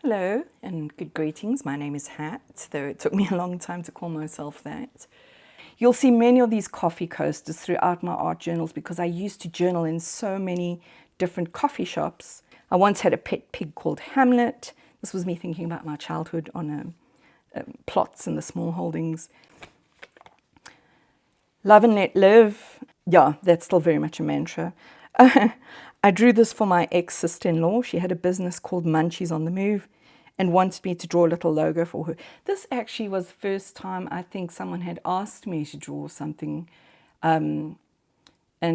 Hello and good greetings. My name is Hat, though it took me a long time to call myself that. You'll see many of these coffee coasters throughout my art journals because I used to journal in so many different coffee shops. I once had a pet pig called Hamlet. This was me thinking about my childhood on plots in the small holdings. Love and let live. Yeah, that's still very much a mantra. I drew this for my ex-sister-in-law. She had a business called Munchies on the Move and wanted me to draw a little logo for her. This actually was the first time I think someone had asked me to draw something. And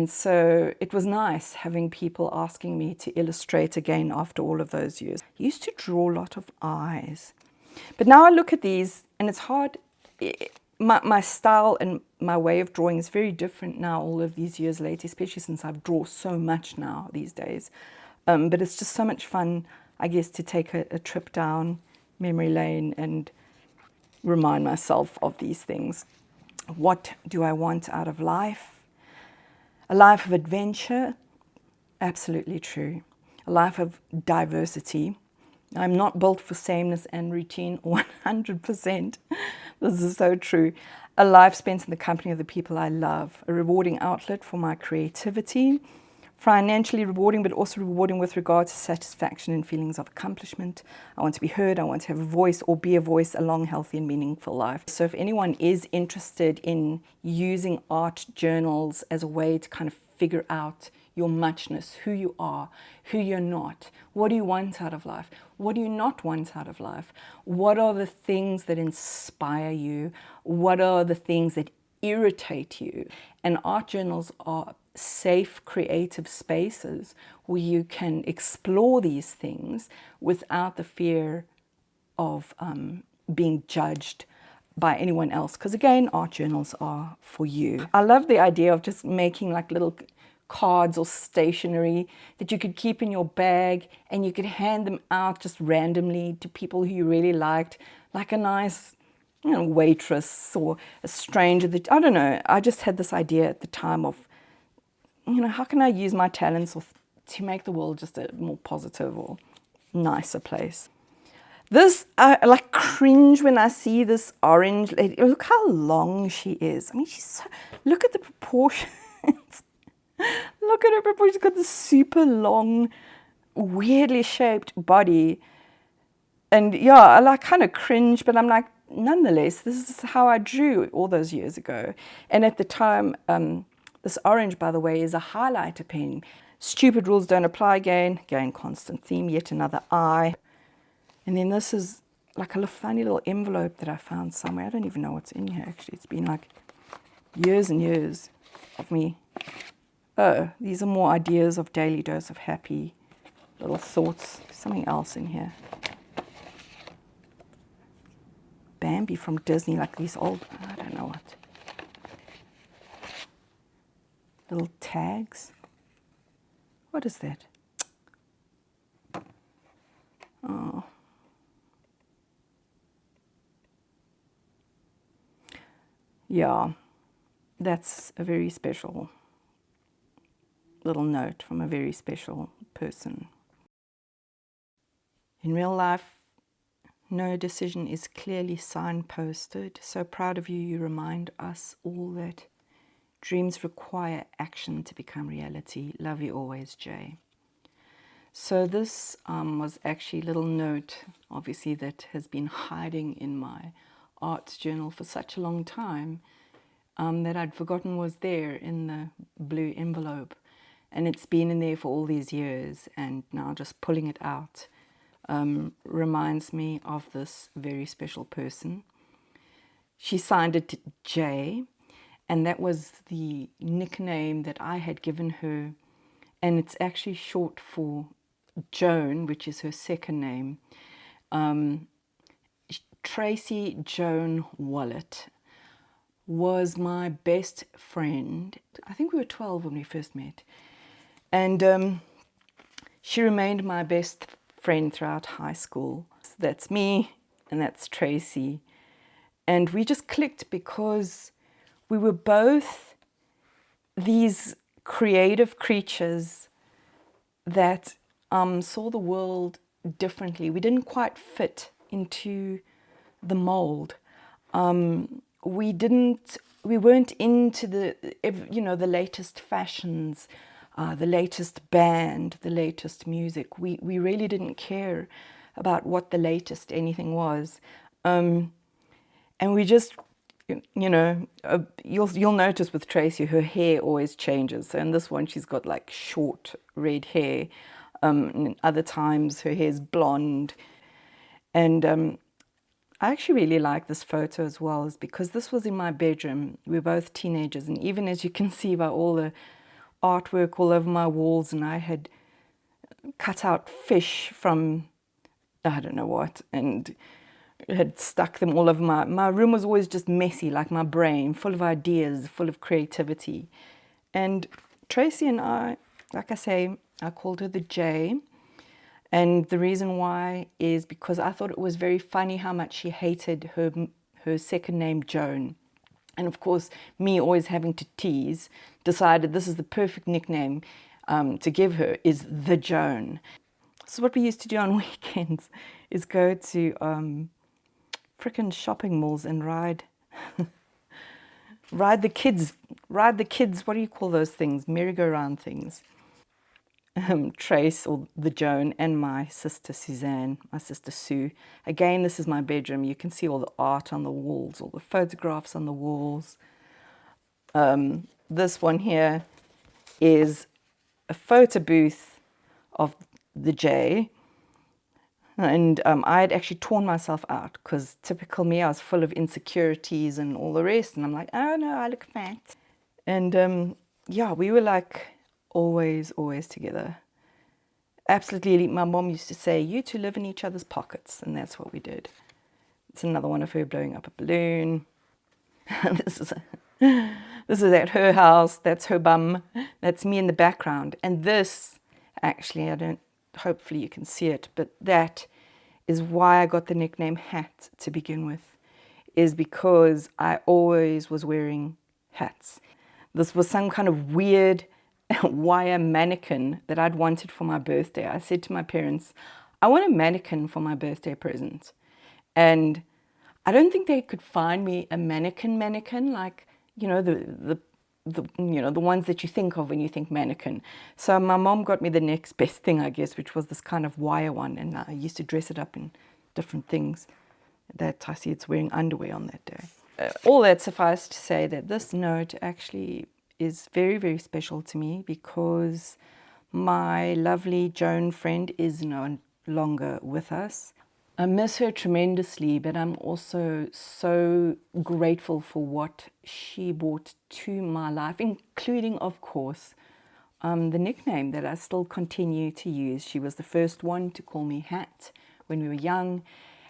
so it was nice having people asking me to illustrate again after all of those years. I used to draw a lot of eyes. But now I look at these and it's hard. My style and my way of drawing is very different now all of these years later, especially since I draw so much now these days. But it's just so much fun, I guess, to take a trip down memory lane and remind myself of these things. What do I want out of life? A life of adventure? Absolutely true. A life of diversity. I'm not built for sameness and routine 100%. This is so true. A life spent in the company of the people I love. A rewarding outlet for my creativity. Financially rewarding, but also rewarding with regard to satisfaction and feelings of accomplishment. I want to be heard. I want to have a voice or be a voice, a long, healthy and meaningful life. So if anyone is interested in using art journals as a way to kind of figure out your muchness, who you are, who you're not, what do you want out of life, what do you not want out of life, what are the things that inspire you, what are the things that irritate you. And art journals are safe creative spaces where you can explore these things without the fear of being judged by anyone else, because again, art journals are for you. I love the idea of just making like little cards or stationery that you could keep in your bag and you could hand them out just randomly to people who you really liked, like a nice, waitress or a stranger that, I don't know. I just had this idea at the time of, how can I use my talents to make the world just a more positive or nicer place? This, I like cringe when I see this orange lady. Look how long she is. I mean, look at the proportions. Look at her proportions. She's got this super long, weirdly shaped body. And yeah, I kind of cringe, but I'm like, nonetheless, this is how I drew all those years ago. And at the time, this orange, by the way, is a highlighter pen. Stupid rules don't apply again. Again, constant theme, yet another eye. And then this is like a funny little envelope that I found somewhere. I don't even know what's in here, actually. It's been like years and years of me. Oh, these are more ideas of daily dose of happy little thoughts. Something else in here. Bambi from Disney, like these old, I don't know what. Little tags. What is that? Oh. Yeah, that's a very special little note from a very special person. In real life, no decision is clearly signposted. So proud of you, you remind us all that dreams require action to become reality. Love you always, Jay. So this was actually a little note, obviously, that has been hiding in my art journal for such a long time that I'd forgotten was there in the blue envelope. And it's been in there for all these years, and now just pulling it out reminds me of this very special person. She signed it to J, and that was the nickname that I had given her, and it's actually short for Joan, which is her second name. Tracy Joan Wallet was my best friend. I think we were 12 when we first met. And she remained my best friend throughout high school. So that's me and that's Tracy. And we just clicked because we were both these creative creatures that saw the world differently. We didn't quite fit into the mold. We weren't into the latest fashions, the latest band, the latest music. We really didn't care about what the latest anything was. And we just, you'll notice with Tracy, her hair always changes. So in this one, she's got like short red hair. And other times her hair's blonde. And I actually really like this photo as well, is because this was in my bedroom. We were both teenagers, and even as you can see by all the artwork all over my walls, and I had cut out fish from I don't know what, and had stuck them all over my room was always just messy, like my brain, full of ideas, full of creativity. And Tracy and I, like I say, I called her the J. And the reason why is because I thought it was very funny how much she hated her second name, Joan. And of course, me always having to tease, decided this is the perfect nickname to give her, is the Joan. So what we used to do on weekends is go to frickin' shopping malls and ride the kids, what do you call those things? Merry-go-round things. Trace, or the Joan, and my sister Suzanne, my sister Sue. Again, this is my bedroom. You can see all the art on the walls, all the photographs on the walls. This one here is a photo booth of the J. And I had actually torn myself out because typical me, I was full of insecurities and all the rest. And I'm like, oh no, I look fat. And yeah, we were like always together. Absolutely. My mom used to say, you two live in each other's pockets. And that's what we did. It's another one of her blowing up a balloon. This is at her house. That's her bum. That's me in the background. And this, actually, hopefully you can see it, but that is why I got the nickname Hat to begin with, is because I always was wearing hats. This was some kind of weird wire mannequin that I'd wanted for my birthday. I said to my parents, I want a mannequin for my birthday present. And I don't think they could find me a mannequin, like, the ones that you think of when you think mannequin. So my mom got me the next best thing, I guess, which was this kind of wire one. And I used to dress it up in different things. That I see it's wearing underwear on that day. All that suffice to say that this note actually is very, very special to me because my lovely Joan friend is no longer with us. I miss her tremendously, but I'm also so grateful for what she brought to my life, including, of course, the nickname that I still continue to use. She was the first one to call me Hat when we were young,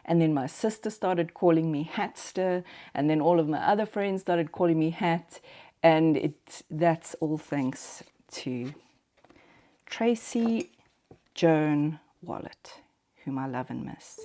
and then my sister started calling me Hatster, and then all of my other friends started calling me Hat, and that's all thanks to Tracy Joan Wallet, whom I love and miss.